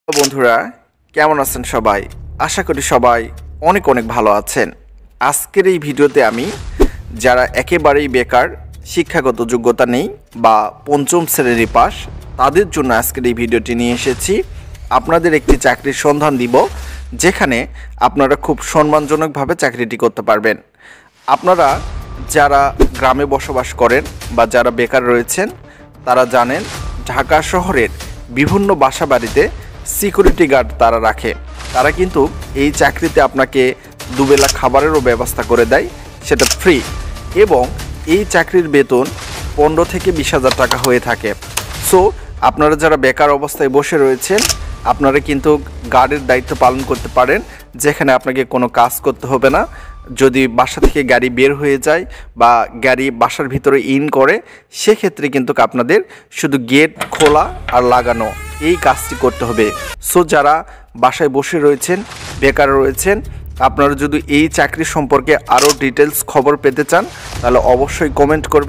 বন্ধুরা কেমন আছেন সবাই? আশা করি সবাই অনেক অনেক ভালো আছেন। আজকের এই ভিডিওতে আমি যারা একেবারেই বেকার, শিক্ষাগত যোগ্যতা নেই বা পঞ্চম শ্রেণী পাস, তাদের জন্য আজকের এই ভিডিওটি নিয়ে এসেছি। আপনাদের একটি চাকরির সন্ধান দিব, যেখানে আপনারা খুব সম্মানজনকভাবে চাকরিটি করতে পারবেন। আপনারা যারা গ্রামে বসবাস করেন বা যারা বেকার রয়েছেন, তারা জানেন ঢাকা শহরের বিভিন্ন বাসা বাড়িতে সিকিউরিটি গার্ড তারা রাখে। তারা কিন্তু এই চাকরিতে আপনাকে দুবেলা খাবারেরও ব্যবস্থা করে দেয়, সেটা ফ্রি। এবং এই চাকরির বেতন 15 থেকে 20,000 টাকা হয়ে থাকে। সো আপনারা যারা বেকার অবস্থায় বসে রয়েছেন, আপনারা কিন্তু গার্ডের দায়িত্ব পালন করতে পারেন, যেখানে আপনাকে কোনো কাজ করতে হবে না। যদি বাসা থেকে গাড়ি বের হয়ে যায় বা গাড়ি বাসার ভিতরে ইন করে, সেক্ষেত্রে কিন্তু আপনাদের শুধু গেট খোলা আর লাগানো এই কাজটি করতে হবে। সো যারা বাসায় বসে রয়েছেন, বেকার রয়েছেন, আপনারা যদি এই চাকরি সম্পর্কে আরও ডিটেলস খবর পেতে চান, তাহলে অবশ্যই কমেন্ট করবেন।